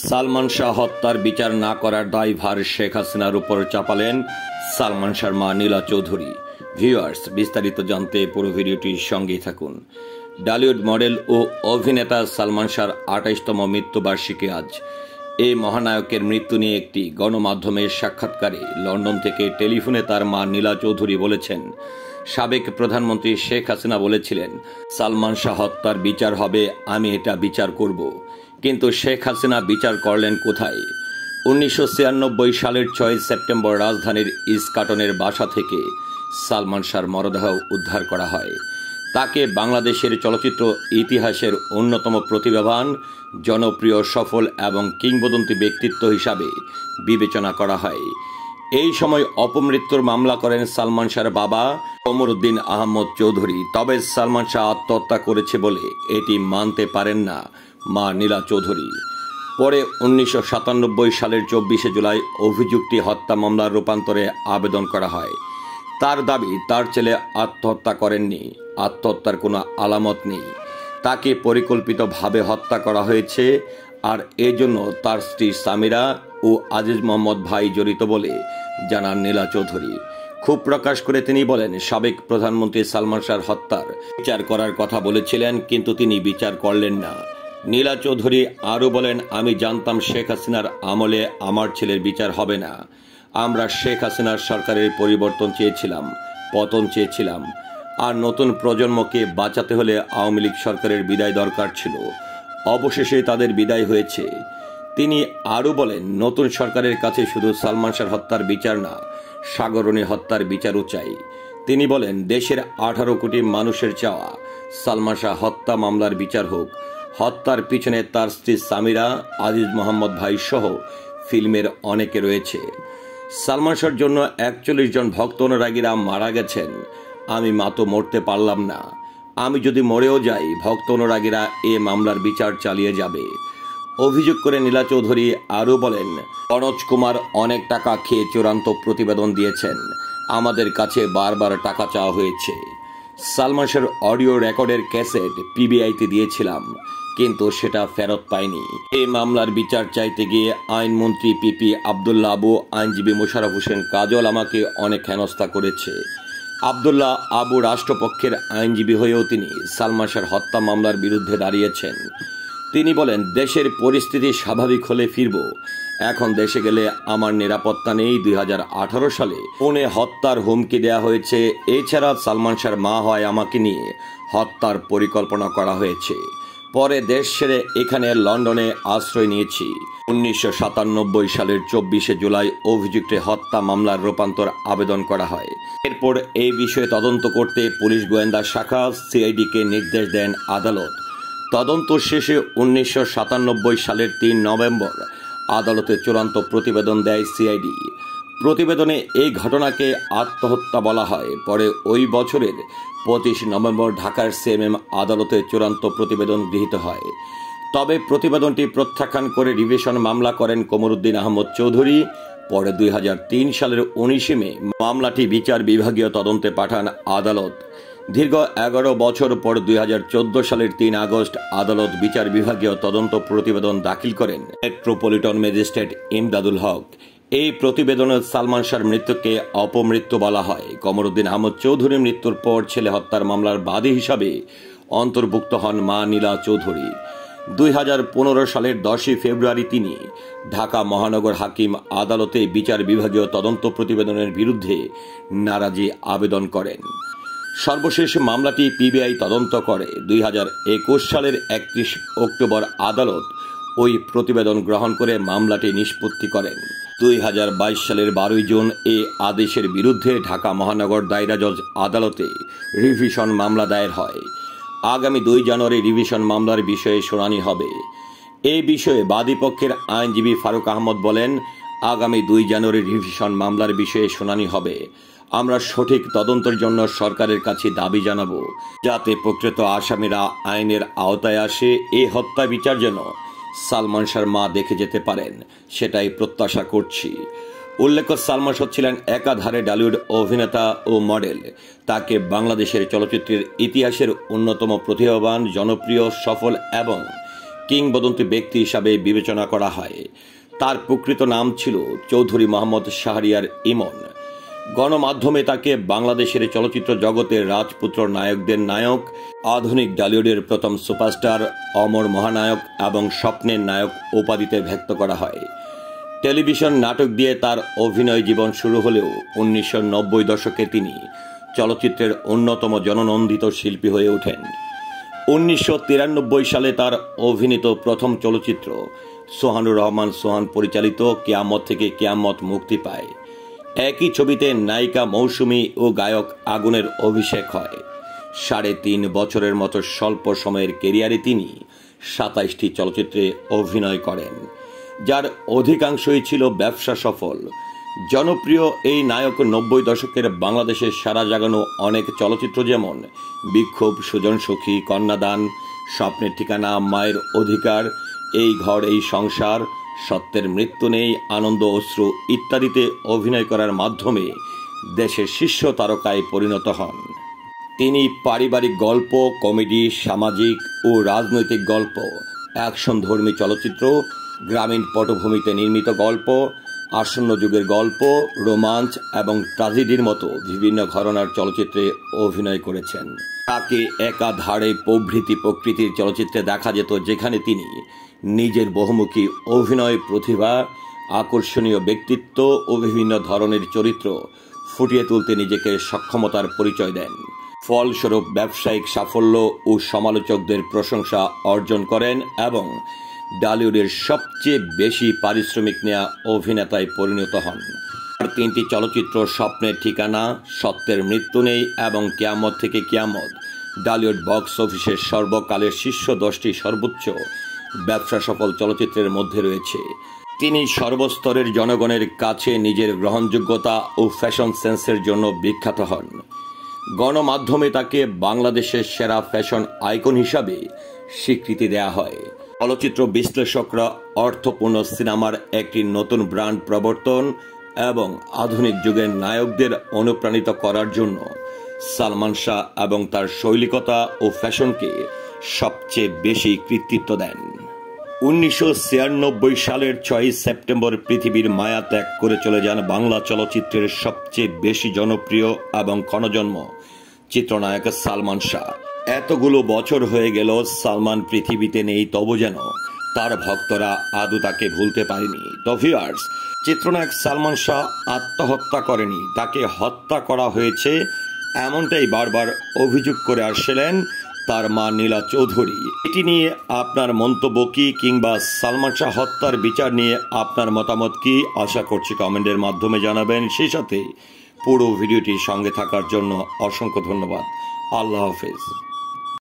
সালমান শাহ হত্যার বিচার না করার দায়ভার শেখ হাসিনার উপর চাপালেন সালমান শাহর মা নীলা চৌধুরী। ভিউয়ার্স, বিস্তারিত জানতে পুরো ভিডিওটির সঙ্গেই থাকুন। বলিউড মডেল ও অভিনেতা সালমান শাহর ২৮তম মৃত্যুবার্ষিকী আজ। এই মহানায়কের মৃত্যু নিয়ে একটি গণমাধ্যমের সাক্ষাৎকারে লন্ডন থেকে টেলিফোনে তার মা নীলা চৌধুরী বলেছেন, সাবেক প্রধানমন্ত্রী শেখ হাসিনা বলেছিলেন সালমান শাহ হত্যার বিচার হবে, আমি এটা বিচার করব। কিন্তু শেখ হাসিনা বিচার করলেন কোথায়? ১৯৯৬ সালের ৬ সেপ্টেম্বর রাজধানীর ইস্কাটনের বাসা থেকে সালমান শাহর মরদেহ উদ্ধার করা হয়। তাকে বাংলাদেশের চলচ্চিত্র ইতিহাসের অন্যতম প্রতিভাবান, জনপ্রিয়, সফল এবং কিংবদন্তি ব্যক্তিত্ব হিসাবে বিবেচনা করা হয়। এই সময় অপমৃত্যুর মামলা করেন সালমান শাহর বাবা কমরুদ্দিন আহমদ চৌধুরী। তবে সালমান শাহ আত্মহত্যা করেছে বলে এটি মানতে পারেন না মা নীলা চৌধুরী। পরে ১৯৯৭ সালের ২৪শে জুলাই অভিযুক্তি হত্যা মামলার রূপান্তরে আবেদন করা হয়। তার দাবি, তার ছেলে আত্মহত্যা করেননি, আত্মহত্যার কোনো আলামত নেই, তাকে পরিকল্পিতভাবে হত্যা করা হয়েছে, আর এজন্য তার স্ত্রী সামিরা ও আজিজ মোহাম্মদ ভাই জড়িত বলে জানান নীলা চৌধুরী। ক্ষোভ প্রকাশ করে তিনি বলেন, সাবেক প্রধানমন্ত্রী সালমান শাহর হত্যার বিচার করার কথা বলেছিলেন, কিন্তু তিনি বিচার করলেন না। নীলা চৌধুরী আরও বলেন, আমি জানতাম শেখ হাসিনার আমলে আমার ছেলের বিচার হবে না। আমরা শেখ হাসিনার সরকারের পরিবর্তন চেয়েছিলাম, পতন চেয়েছিলাম, আর নতুন প্রজন্মকে বাঁচাতে হলে আওয়ামী লীগ সরকারের বিদায় দরকার ছিল। অবশেষে তাদের বিদায় হয়েছে। তিনি আরও বলেন, নতুন সরকারের কাছে শুধু সালমান শাহর হত্যার বিচার না, সাগরণী হত্যার বিচারও চাই। তিনি বলেন, দেশের ১৮ কোটি মানুষের চাওয়া সালমান শাহ হত্যা মামলার বিচার হোক। হত্যার পিছনে তার স্ত্রী সামিরা, আজিজ মোহাম্মদ ভাই সহ ফিল্মের অনেকে রয়েছে। সালমান শাহর জন্য ৪১ জন ভক্ত অনুরাগীরা মারা গেছেন। আমি মাত্র মরতে পারলাম না। আমি যদি মরেও যাই, ভক্ত অনুরাগীরা এ মামলার বিচার চালিয়ে যাবে। অভিযোগ করে নীলা চৌধুরী আরও বলেন, মনোজ কুমার অনেক টাকা খেয়ে চূড়ান্ত প্রতিবেদন দিয়েছেন। আমাদের কাছে বারবার টাকা চাওয়া হয়েছে। সালমান শাহর অডিও রেকর্ডের ক্যাসেট পিবিআইতে দিয়েছিলাম, কিন্তু সেটা ফেরত পাইনি। এই মামলার বিচার চাইতে গিয়ে আইনমন্ত্রী পিপি আবদুল্লাহ আবু, আইনজীবী মোশাররফ হোসেন কাজল আমাকে অনেক হেনস্থা করেছে। আবদুল্লাহ আবু রাষ্ট্রপক্ষের আইনজীবী হয়েও তিনি সালমান শাহর হত্যা মামলার বিরুদ্ধে দাঁড়িয়েছেন। তিনি বলেন, দেশের পরিস্থিতি স্বাভাবিক হলে ফিরব। এখন দেশে গেলে আমার নিরাপত্তা নেই। ২০১৮ সালে পুনে হত্যার হুমকি দেওয়া হয়েছে। এছাড়া সালমান শাহর মা হয় আমাকে নিয়ে হত্যার পরিকল্পনা করা হয়েছে। পরে দেশ ছেড়ে এখানে লন্ডনে আশ্রয় নিয়েছি। ১৯৯৭ সালের ২৪শে জুলাই অভিযুক্ত হত্যা মামলার রূপান্তর আবেদন করা হয়। এরপর এই বিষয়ে তদন্ত করতে পুলিশ গোয়েন্দা শাখা সিআইডিকে নির্দেশ দেন আদালত। তদন্ত শেষে ১৯৯৭ সালের ৩ নভেম্বর আদালতে চূড়ান্ত প্রতিবেদন দেয় সিআইডি। প্রতিবেদনে এই ঘটনাকে আত্মহত্যা বলা হয়। পরে ওই বছরের ২৫ নভেম্বর ঢাকার সিএমএম আদালতে চূড়ান্ত প্রতিবেদন গৃহীত হয়। তবে প্রতিবেদনটি প্রত্যাখ্যান করে রিভিশন মামলা করেন কমরুদ্দিন আহমদ চৌধুরী। পরে ২০০৩ সালের ১৯ মে মামলাটি বিচার বিভাগীয় তদন্তে পাঠান আদালত। দীর্ঘ ১১ বছর পর ২০১৪ সালের ৩ আগস্ট আদালত বিচার বিভাগীয় তদন্ত প্রতিবেদন দাখিল করেন মেট্রোপলিটন ম্যাজিস্ট্রেট ইমদাদুল হক। এই প্রতিবেদনে সালমান শাহর মৃত্যুকে অপমৃত্যু বলা হয়। কমরুদ্দিন আহমদ চৌধুরীর মৃত্যুর পর ছেলে হত্যার মামলার বাদী হিসাবে অন্তর্ভুক্ত হন মা নীলা চৌধুরী। ২০১৫ সালের ১০ ফেব্রুয়ারি তিনি ঢাকা মহানগর হাকিম আদালতে বিচার বিভাগীয় তদন্ত প্রতিবেদনের বিরুদ্ধে নারাজি আবেদন করেন। সর্বশেষ মামলাটি পিবিআই তদন্ত করে। ২০২১ সালের ৩১ অক্টোবর আদালত ওই প্রতিবেদন গ্রহণ করে মামলাটি নিষ্পত্তি করেন। ২০২২ সালের ১২ জুন এ আদেশের বিরুদ্ধে ঢাকা মহানগর দায়রা জজ আদালতে রিভিশন মামলা দায়ের হয়। আগামী ২ জানুয়ারি রিভিশন মামলার বিষয়ে শুনানি হবে। এই বিষয়ে বাদীপক্ষের আইনজীবী ফারুক আহমদ বলেন, আগামী ২ জানুয়ারি রিভিশন মামলার বিষয়ে শুনানি হবে। আমরা সঠিক তদন্তের জন্য সরকারের কাছে দাবি জানাব, যাতে প্রকৃত আসামিরা আইনের আওতায় আসে। এই হত্যা বিচার যেন সালমান শাহর মা দেখে যেতে পারেন, সেটাই প্রত্যাশা করছি। উল্লেখ্য, সালমান শাহ ছিলেন একাধারে বলিউড অভিনেতা ও মডেল। তাকে বাংলাদেশের চলচ্চিত্রের ইতিহাসের অন্যতম প্রতিভাবান, জনপ্রিয়, সফল এবং কিংবদন্তি ব্যক্তি হিসাবে বিবেচনা করা হয়। তার প্রকৃত নাম ছিল চৌধুরী মোহাম্মদ শাহরিয়ার ইমন। গণমাধ্যমে তাকে বাংলাদেশের চলচ্চিত্র জগতের রাজপুত্র নায়কদের নায়ক, আধুনিক ডালিউডের প্রথম সুপারস্টার, অমর মহানায়ক এবং স্বপ্নের নায়ক উপাধিতে ব্যক্ত করা হয়। টেলিভিশন নাটক দিয়ে তার অভিনয় জীবন শুরু হলেও 1990 দশকে তিনি চলচ্চিত্রের অন্যতম জননন্দিত শিল্পী হয়ে ওঠেন। 1993 সালে তার অভিনীত প্রথম চলচ্চিত্র সোহানুর রহমান সোহান পরিচালিত কিয়ামত থেকে কিয়ামত মুক্তি পায়। একই ছবিতে নায়িকা মৌসুমী ও গায়ক আগুনের অভিষেক হয়। 3.5 বছরের মতো স্বল্প সময়ের কেরিয়ারে তিনি 27টি চলচ্চিত্রে অভিনয় করেন, যার অধিকাংশই ছিল ব্যবসা সফল। জনপ্রিয় এই নায়ক 90 দশকের বাংলাদেশের সারা জাগানো অনেক চলচ্চিত্র যেমন বিক্ষোভ, সুজন সখী, কন্যাদান, স্বপ্নের ঠিকানা, মায়ের অধিকার, এই ঘর এই সংসার, সত্যের মৃত্যু নেই, আনন্দ অশ্রু ইত্যাদিতে অভিনয় করার মাধ্যমে দেশের শীর্ষ তারকায় পরিণত হন। তিনি পারিবারিক গল্প, কমেডি, সামাজিক ও রাজনৈতিক গল্প, অ্যাকশনধর্মী চলচ্চিত্র, গ্রামীণ পটভূমিতে নির্মিত গল্প, আসন্ন যুগের গল্প, রোমাঞ্চ এবং ট্র্যাজেডির মতো বিভিন্ন ঘরানার চলচ্চিত্রে অভিনয় করেছেন। তাকে একাধারে প্রভৃতি প্রকৃতির চলচ্চিত্রে দেখা যেত, যেখানে তিনি নিজের বহুমুখী অভিনয় প্রতিভা, আকর্ষণীয় ব্যক্তিত্ব ও বিভিন্ন ধরনের চরিত্র ফুটিয়ে তুলতে নিজেকে সক্ষমতার পরিচয় দেন। ফলস্বরূপ ব্যবসায়িক সাফল্য ও সমালোচকদের প্রশংসা অর্জন করেন এবং ডালিউডের সবচেয়ে বেশি পারিশ্রমিক নেওয়া অভিনেতায় পরিণত হন। তার 3টি চলচ্চিত্র স্বপ্নের ঠিকানা, সত্যের মৃত্যু নেই এবং কিয়ামত থেকে কিয়ামত ডালিউড বক্স অফিসের সর্বকালের শীর্ষ 10টি সর্বোচ্চ ব্যবসা সফল চলচ্চিত্রের মধ্যে রয়েছে। তিনি সর্বস্তরের জনগণের কাছে নিজের গ্রহণযোগ্যতা ও ফ্যাশন সেন্সের জন্য বিখ্যাত হন। গণমাধ্যমে তাকে বাংলাদেশের সেরা ফ্যাশন আইকন হিসাবে স্বীকৃতি দেয়া হয়। চলচ্চিত্র বিশ্লেষকরা অর্থপূর্ণ সিনেমার একটি নতুন ব্র্যান্ড প্রবর্তন এবং আধুনিক যুগের নায়কদের অনুপ্রাণিত করার জন্য সালমান শাহ এবং তার শৈলীকতা ও ফ্যাশনকে সবচেয়ে বেশি কৃতিত্ব দেন। 1996 সালের 6 সেপ্টেম্বর পৃথিবীর মায়া ত্যাগ করে চলে যান বাংলা চলচ্চিত্রের সবচেয়ে বেশি জনপ্রিয় এবং ক্ষণজন্ম চিত্রনায়ক সালমান শাহ। এতগুলো বছর হয়ে গেল সালমান পৃথিবীতে নেই, তবু যেন তার ভক্তরা আদৌ তাকে ভুলতে পারেনি। তো ভিউয়ার্স, চিত্রনায়ক সালমান শাহ আত্মহত্যা করেনি, তাকে হত্যা করা হয়েছে, এমনটাই বারবার অভিযোগ করে আসছিলেন তার মা নীলা চৌধুরী। এটি নিয়ে আপনার মন্তব্য কি, কিংবা সালমান শাহ হত্যার বিচার নিয়ে আপনার মতামত কি? আশা করছি কমেন্টের মাধ্যমে জানাবেন। সেই সাথে পুরো ভিডিওটির সঙ্গে থাকার জন্য অসংখ্য ধন্যবাদ। আল্লাহ হাফেজ।